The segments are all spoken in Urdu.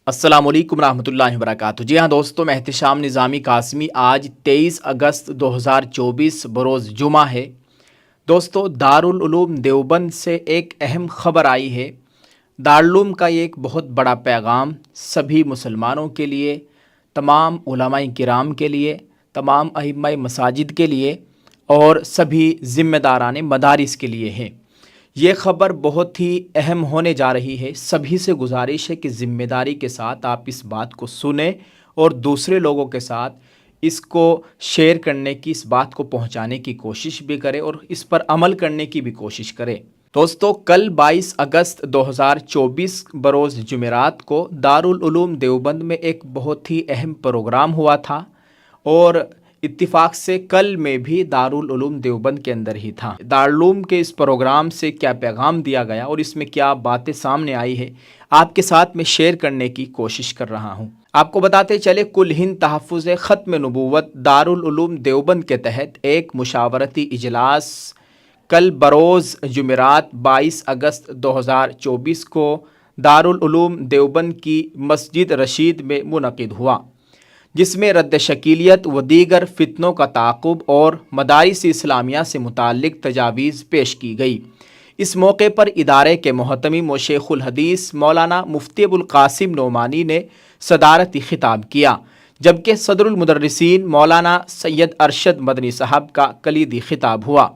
السلام علیکم ورحمۃ اللہ وبرکاتہ۔ جی ہاں دوستو، میں احتشام نظامی قاسمی۔ آج 23 اگست 2024 بروز جمعہ ہے۔ دوستو، دارالعلوم دیوبند سے ایک اہم خبر آئی ہے۔ دارالعلوم کا یہ ایک بہت بڑا پیغام سبھی مسلمانوں کے لیے، تمام علماء کرام کے لیے، تمام ائمہ مساجد کے لیے اور سبھی ذمہ داران مدارس کے لیے ہے۔ یہ خبر بہت ہی اہم ہونے جا رہی ہے۔ سبھی سے گزارش ہے کہ ذمہ داری کے ساتھ آپ اس بات کو سنیں اور دوسرے لوگوں کے ساتھ اس کو شیئر کرنے کی، اس بات کو پہنچانے کی کوشش بھی کریں اور اس پر عمل کرنے کی بھی کوشش کریں۔ دوستو، کل 22 اگست 2024 بروز جمعرات کو دارالعلوم دیوبند میں ایک بہت ہی اہم پروگرام ہوا تھا، اور اتفاق سے کل میں بھی دارالعلوم دیوبند کے اندر ہی تھا۔ دارالعلوم کے اس پروگرام سے کیا پیغام دیا گیا اور اس میں کیا باتیں سامنے آئی ہے، آپ کے ساتھ میں شیئر کرنے کی کوشش کر رہا ہوں۔ آپ کو بتاتے چلے، کل ہند تحفظ ختم نبوت دارالعلوم دیوبند کے تحت ایک مشاورتی اجلاس کل بروز جمعرات 22 اگست 2024 کو دارالعلوم دیوبند کی مسجد رشید میں منعقد ہوا، جس میں رد شکیلیت و دیگر فتنوں کا تعاقب اور مدارس اسلامیہ سے متعلق تجاویز پیش کی گئی۔ اس موقع پر ادارے کے محتمم و شیخ الحدیث مولانا مفتی ابوالقاسم نعمانی نے صدارتی خطاب کیا، جبکہ صدر المدرسین مولانا سید ارشد مدنی صاحب کا کلیدی خطاب ہوا۔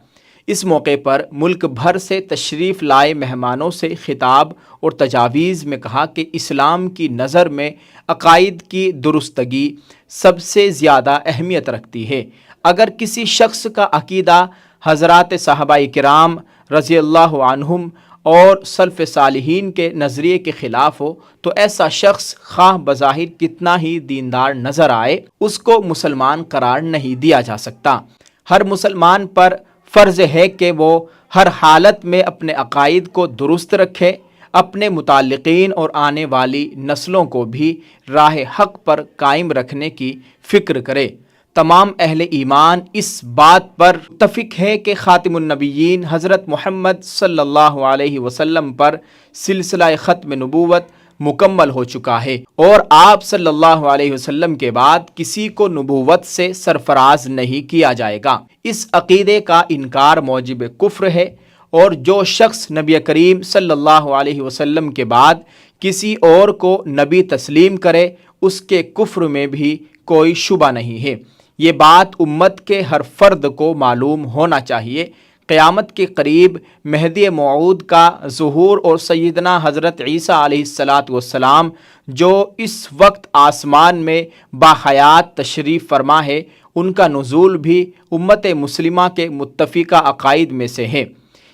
اس موقع پر ملک بھر سے تشریف لائے مہمانوں سے خطاب اور تجاویز میں کہا کہ اسلام کی نظر میں عقائد کی درستگی سب سے زیادہ اہمیت رکھتی ہے۔ اگر کسی شخص کا عقیدہ حضرات صحابہ کرام رضی اللہ عنہم اور سلف صالحین کے نظریے کے خلاف ہو تو ایسا شخص خواہ بظاہر کتنا ہی دیندار نظر آئے، اس کو مسلمان قرار نہیں دیا جا سکتا۔ ہر مسلمان پر فرض ہے کہ وہ ہر حالت میں اپنے عقائد کو درست رکھے، اپنے متعلقین اور آنے والی نسلوں کو بھی راہ حق پر قائم رکھنے کی فکر کرے۔ تمام اہل ایمان اس بات پر متفق ہے کہ خاتم النبیین حضرت محمد صلی اللہ علیہ وسلم پر سلسلہ ختم نبوت مکمل ہو چکا ہے، اور آپ صلی اللہ علیہ وسلم کے بعد کسی کو نبوت سے سرفراز نہیں کیا جائے گا۔ اس عقیدے کا انکار موجب کفر ہے، اور جو شخص نبی کریم صلی اللہ علیہ وسلم کے بعد کسی اور کو نبی تسلیم کرے، اس کے کفر میں بھی کوئی شبہ نہیں ہے۔ یہ بات امت کے ہر فرد کو معلوم ہونا چاہیے۔ قیامت کے قریب مہدی موعود کا ظہور اور سیدنا حضرت عیسیٰ علیہ السلام جو اس وقت آسمان میں باحیات تشریف فرما ہے، ان کا نزول بھی امت مسلمہ کے متفقہ عقائد میں سے ہے۔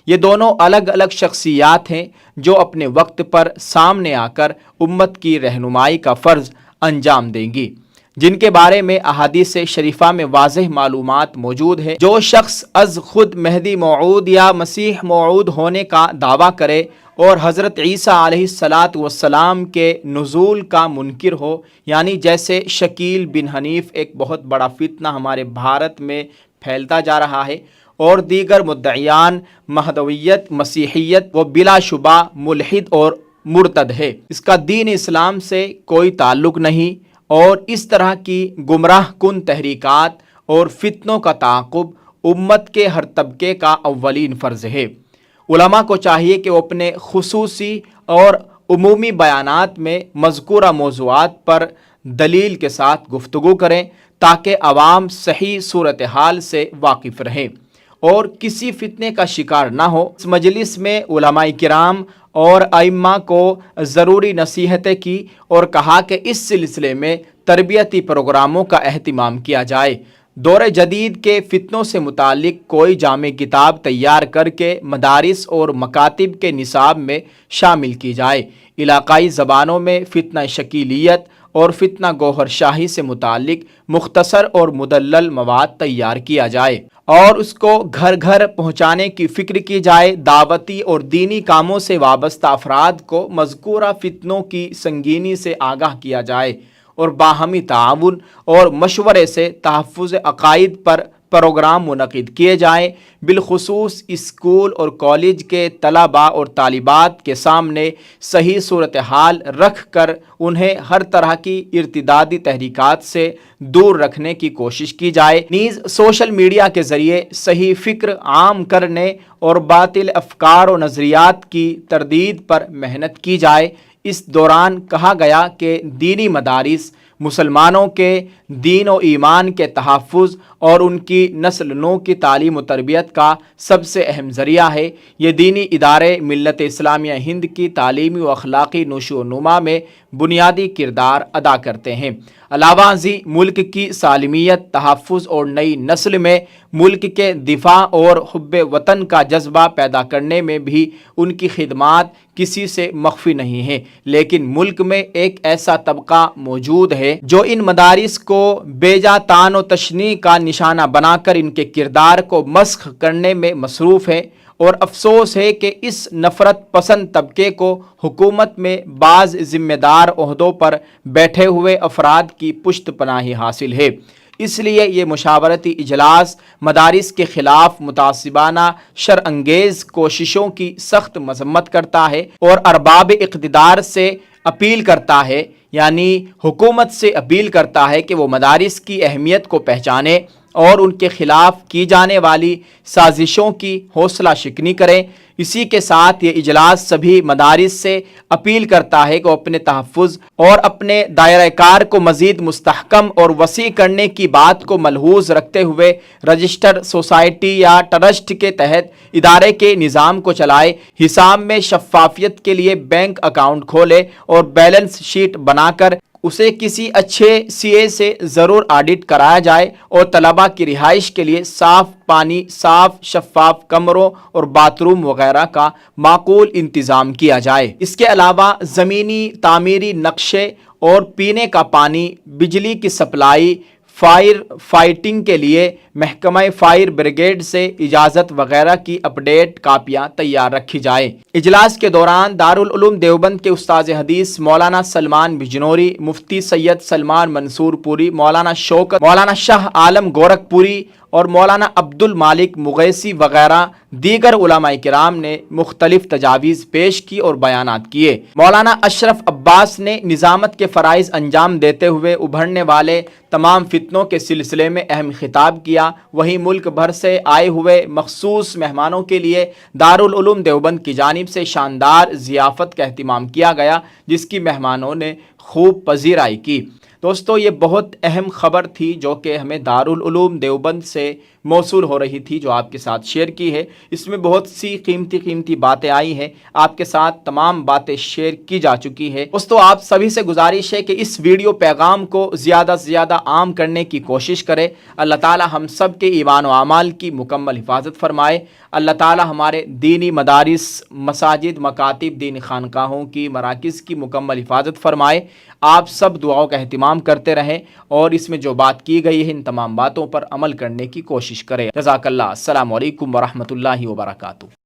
یہ دونوں الگ الگ شخصیات ہیں جو اپنے وقت پر سامنے آ کر امت کی رہنمائی کا فرض انجام دیں گی، جن کے بارے میں احادیث شریفہ میں واضح معلومات موجود ہے۔ جو شخص از خود مہدی موعود یا مسیح موعود ہونے کا دعویٰ کرے اور حضرت عیسیٰ علیہ السلام کے نزول کا منکر ہو، یعنی جیسے شکیل بن حنیف، ایک بہت بڑا فتنہ ہمارے بھارت میں پھیلتا جا رہا ہے، اور دیگر مدعیان مہدویت، مسیحیت، وہ بلا شبہ ملحد اور مرتد ہے، اس کا دین اسلام سے کوئی تعلق نہیں، اور اس طرح کی گمراہ کن تحریکات اور فتنوں کا تعاقب امت کے ہر طبقے کا اولین فرض ہے۔ علماء کو چاہیے کہ وہ اپنے خصوصی اور عمومی بیانات میں مذکورہ موضوعات پر دلیل کے ساتھ گفتگو کریں تاکہ عوام صحیح صورتحال سے واقف رہیں اور کسی فتنے کا شکار نہ ہو۔ اس مجلس میں علماء کرام اور ائمہ کو ضروری نصیحتیں کی اور کہا کہ اس سلسلے میں تربیتی پروگراموں کا اہتمام کیا جائے۔ دور جدید کے فتنوں سے متعلق کوئی جامع کتاب تیار کر کے مدارس اور مکاتب کے نصاب میں شامل کی جائے۔ علاقائی زبانوں میں فتنہ شکیلیت اور فتنہ گوہر شاہی سے متعلق مختصر اور مدلل مواد تیار کیا جائے اور اس کو گھر گھر پہنچانے کی فکر کی جائے۔ دعوتی اور دینی کاموں سے وابستہ افراد کو مذکورہ فتنوں کی سنگینی سے آگاہ کیا جائے اور باہمی تعاون اور مشورے سے تحفظ عقائد پر پروگرام منعقد کیے جائیں، بالخصوص اسکول اور کالج کے طلباء اور طالبات کے سامنے صحیح صورتحال رکھ کر انہیں ہر طرح کی ارتدادی تحریکات سے دور رکھنے کی کوشش کی جائے۔ نیز سوشل میڈیا کے ذریعے صحیح فکر عام کرنے اور باطل افکار و نظریات کی تردید پر محنت کی جائے۔ اس دوران کہا گیا کہ دینی مدارس مسلمانوں کے دین و ایمان کے تحفظ اور ان کی نسل نو کی تعلیم و تربیت کا سب سے اہم ذریعہ ہے۔ یہ دینی ادارے ملت اسلامیہ ہند کی تعلیمی و اخلاقی نشو و نما میں بنیادی کردار ادا کرتے ہیں۔ علاوہ ازیں ملک کی سالمیت، تحفظ اور نئی نسل میں ملک کے دفاع اور حب وطن کا جذبہ پیدا کرنے میں بھی ان کی خدمات کسی سے مخفی نہیں ہیں، لیکن ملک میں ایک ایسا طبقہ موجود ہے جو ان مدارس کو بیجا طعن و تشنیع کا نشانہ بنا کر ان کے کردار کو مسخ کرنے میں مصروف ہے، اور افسوس ہے کہ اس نفرت پسند طبقے کو حکومت میں بعض ذمہ دار عہدوں پر بیٹھے ہوئے افراد کی پشت پناہی حاصل ہے۔ اس لیے یہ مشاورتی اجلاس مدارس کے خلاف متعصبانہ شر انگیز کوششوں کی سخت مذمت کرتا ہے اور ارباب اقتدار سے اپیل کرتا ہے، یعنی حکومت سے اپیل کرتا ہے کہ وہ مدارس کی اہمیت کو پہچانے اور ان کے خلاف کی جانے والی سازشوں کی حوصلہ شکنی کریں۔ اسی کے ساتھ یہ اجلاس سبھی مدارس سے اپیل کرتا ہے کہ وہ اپنے تحفظ اور اپنے دائرہ کار کو مزید مستحکم اور وسیع کرنے کی بات کو ملحوظ رکھتے ہوئے رجسٹر سوسائٹی یا ٹرسٹ کے تحت ادارے کے نظام کو چلائے، حساب میں شفافیت کے لیے بینک اکاؤنٹ کھولے اور بیلنس شیٹ بنا کر اسے کسی اچھے سی اے سے ضرور آڈٹ کرایا جائے، اور طلباء کی رہائش کے لیے صاف پانی، صاف شفاف کمروں اور باتھ روم وغیرہ کا معقول انتظام کیا جائے۔ اس کے علاوہ زمینی تعمیری نقشے اور پینے کا پانی، بجلی کی سپلائی، فائر فائٹنگ کے لیے محکمہ فائر بریگیڈ سے اجازت وغیرہ کی اپڈیٹ کاپیاں تیار رکھی جائیں۔ اجلاس کے دوران دارالعلوم دیوبند کے استاذ حدیث مولانا سلمان بجنوری، مفتی سید سلمان منصور پوری، مولانا شوکت، مولانا شاہ عالم گورکھ پوری اور مولانا عبد المالک مغیثی وغیرہ دیگر علماء کرام نے مختلف تجاویز پیش کی اور بیانات کیے۔ مولانا اشرف عباس نے نظامت کے فرائض انجام دیتے ہوئے ابھرنے والے تمام فتنوں کے سلسلے میں اہم خطاب کیا۔ وہیں ملک بھر سے آئے ہوئے مخصوص مہمانوں کے لیے دارالعلوم دیوبند کی جانب سے شاندار ضیافت کا اہتمام کیا گیا، جس کی مہمانوں نے خوب پذیرائی کی۔ دوستو، یہ بہت اہم خبر تھی جو کہ ہمیں دارالعلوم دیوبند سے موصول ہو رہی تھی، جو آپ کے ساتھ شیئر کی ہے۔ اس میں بہت سی قیمتی باتیں آئی ہیں، آپ کے ساتھ تمام باتیں شیئر کی جا چکی ہے۔ دوستو، آپ سبھی سے گزارش ہے کہ اس ویڈیو پیغام کو زیادہ سے زیادہ عام کرنے کی کوشش کریں۔ اللہ تعالی ہم سب کے ایمان و اعمال کی مکمل حفاظت فرمائے۔ اللہ تعالی ہمارے دینی مدارس، مساجد، مکاتب، دینی خانقاہوں کی، مراکز کی مکمل حفاظت فرمائے۔ آپ سب دعاؤں کا اہتمام کرتے رہیں اور اس میں جو بات کی گئی ہے ان تمام باتوں پر عمل کرنے کی کوشش کریں۔ جزاک اللہ۔ السلام علیکم ورحمۃ اللہ وبرکاتہ۔